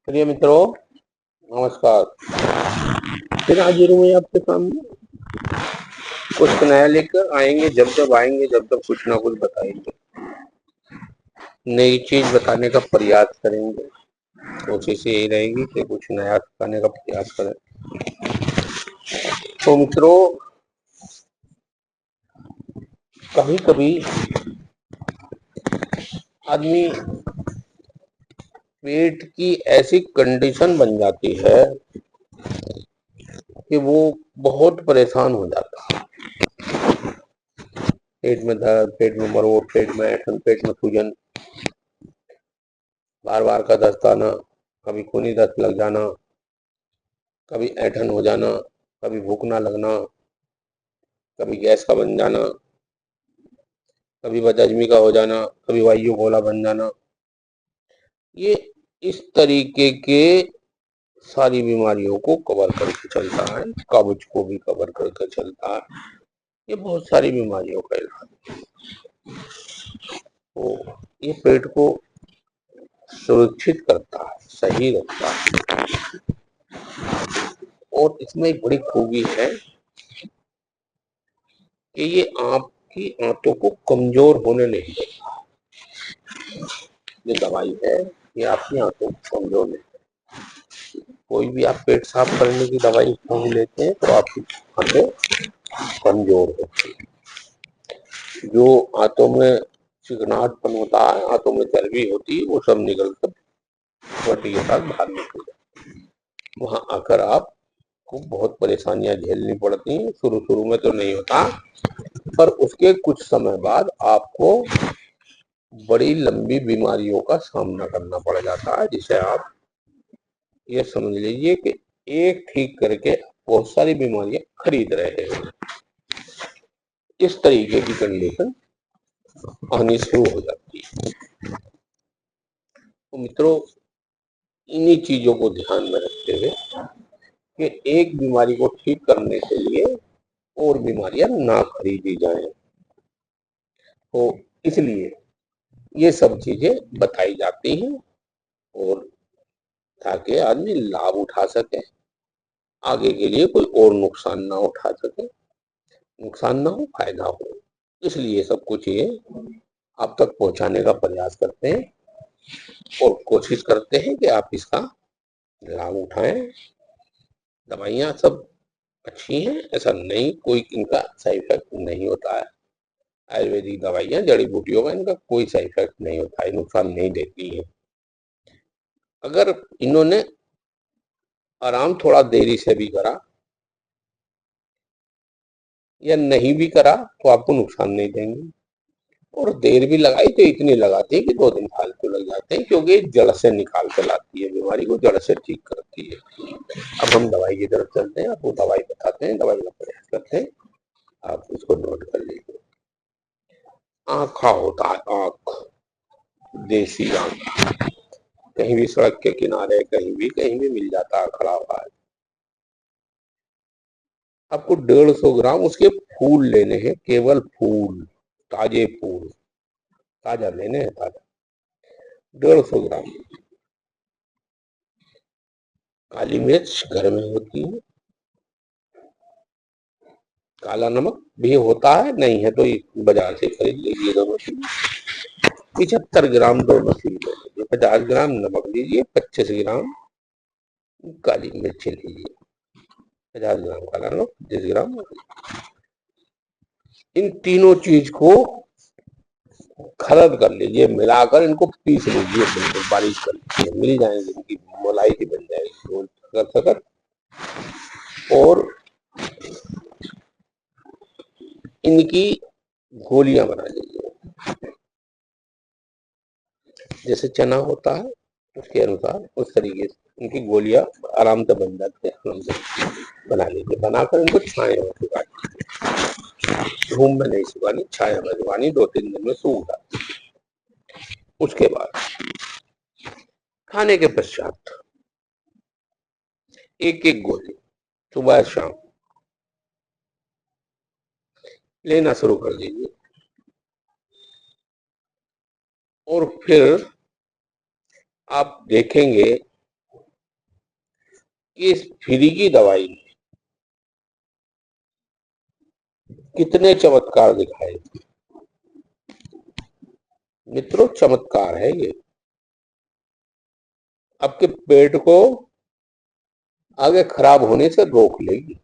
प्रिय मित्रों, नमस्कार। फिर हाजिर हुए आपके सामने। कुछ नया लेकर आएंगे, जब जब आएंगे जब जब कुछ ना कुछ बताएंगे, नई चीज बताने का प्रयास करेंगे। कोशिश यही रहेगी कि कुछ नया सिखाने का प्रयास करें। तो मित्रों, कभी कभी आदमी पेट की ऐसी कंडीशन बन जाती है कि वो बहुत परेशान हो जाता है। पेट में दर्द, पेट में मरोड़, पेट में ऐंठन, पेट में सूजन, बार बार का दस्त आना, कभी खूनी दस्त लग जाना, कभी ऐंठन हो जाना, कभी भूख ना लगना, कभी गैस का बन जाना, कभी बदहजमी का हो जाना, कभी वायु गोला बन जाना। ये इस तरीके के सारी बीमारियों को कवर करके चलता है। कब्ज को भी कवर करके चलता है। ये बहुत सारी बीमारियों का इलाज है। तो ये पेट को सुरक्षित करता है, सही रखता है। और इसमें एक बड़ी खूबी है कि ये आपकी आंतों को कमजोर होने नहीं देता। ये दवाई है, ये आपकी आंतों को कमजोर नहीं। कोई भी आप पेट साफ करने की दवाई नहीं लेते हैं तो आपकी आंतें कमजोर होती है। जो आंतों में चिकनाहटपन होता है, आंतों में चर्बी होती है, वो सब निकल कर बॉडी के साथ बाहर निकल जाती है। वहां आकर आपको बहुत परेशानियां झेलनी पड़ती हैं। शुरू शुरू में तो नहीं होता, पर उसके कुछ समय बाद आपको बड़ी लंबी बीमारियों का सामना करना पड़ जाता है, जिसे आप ये समझ लीजिए कि एक ठीक करके बहुत सारी बीमारियां खरीद रहे हैं। इस तरीके की कंडीशन आनी शुरू हो जाती है। तो मित्रों, इन्हीं चीजों को ध्यान में रखते हुए कि एक बीमारी को ठीक करने के लिए और बीमारियां ना खरीदी जाएं, तो इसलिए ये सब चीजें बताई जाती हैं, और ताकि आदमी लाभ उठा सके, आगे के लिए कोई और नुकसान ना उठा सके, नुकसान ना हो, फायदा हो। इसलिए सब कुछ ये आप तक पहुंचाने का प्रयास करते हैं और कोशिश करते हैं कि आप इसका लाभ उठाएं। दवाइयां सब अच्छी हैं, ऐसा नहीं, कोई इनका साइड इफेक्ट नहीं होता है। आयुर्वेदिक दवाइयां, जड़ी बूटियों का इनका कोई साइड इफेक्ट नहीं होता है, नुकसान नहीं देती है। अगर इन्होंने आराम थोड़ा देरी से भी करा या नहीं भी करा तो आपको नुकसान नहीं देंगे, और देर भी लगाई तो इतनी लगाती है कि 2 दिन फालतू लग जाते हैं, क्योंकि जड़ से निकाल कर लाती है, बीमारी को जड़ से ठीक करती है। अब हम दवाई की तरफ चलते हैं, आपको दवाई बताते हैं, दवाई का प्रयास करते हैं। आप इसको नोट कर लीजिए। आँखा होता है, आँख, देसी आँख, कहीं भी सड़क के किनारे कहीं भी मिल जाता है खड़ा हुआ है। आपको 150 ग्राम उसके फूल लेने हैं, केवल फूल, ताजे फूल, ताजा लेने हैं, ताजा 150 ग्राम। काली मिर्च घर में होती है, काला नमक भी होता है, नहीं है तो बाजार से खरीद लीजिए। दोनों चीज 75 ग्राम दोनों चीज ले लीजिए। 50 ग्राम नमक लीजिए, 25 ग्राम काली मिर्च लीजिए, 50 ग्राम काला नमक, 25 ग्राम। इन तीनों चीज को खरद कर लीजिए, मिलाकर इनको पीस लीजिए, बिल्कुल बारीक कर लीजिए, मिल जाएंगे, इनकी मोलाई सी बन जाएगी गोल सकत सकत। और इनकी गोलियां बना लीजिए, जैसे चना होता है उसके अनुसार, उस तरीके से इनकी गोलियां आराम से बन जाती है। आराम से बना लीजिए, बनाकर इनको छाया में सुखा लीजिए। धूप में नहीं सुखानी, छाया में सुखानी, 2-3 दिन में सूख जाती है। उसके बाद खाने के पश्चात एक एक गोली सुबह शाम लेना शुरू कर दीजिए, और फिर आप देखेंगे इस फ्री की दवाई में कितने चमत्कार दिखाए मित्रों। चमत्कार है ये। आपके पेट को आगे खराब होने से रोक लेगी।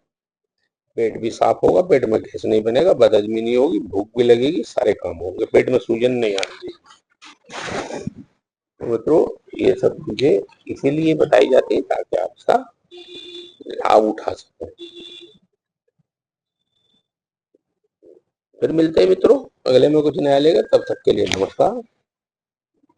पेट भी साफ होगा, पेट में गैस नहीं बनेगा, बदहजमी नहीं होगी, भूख भी लगेगी, सारे काम होंगे, पेट में सूजन नहीं आएगी। तो मित्रों ये सब चीजें इसीलिए बताई जाती है ताकि आप इसका लाभ उठा सकें। फिर मिलते हैं मित्रों अगले में कुछ नया लेगा, तब तक के लिए नमस्कार।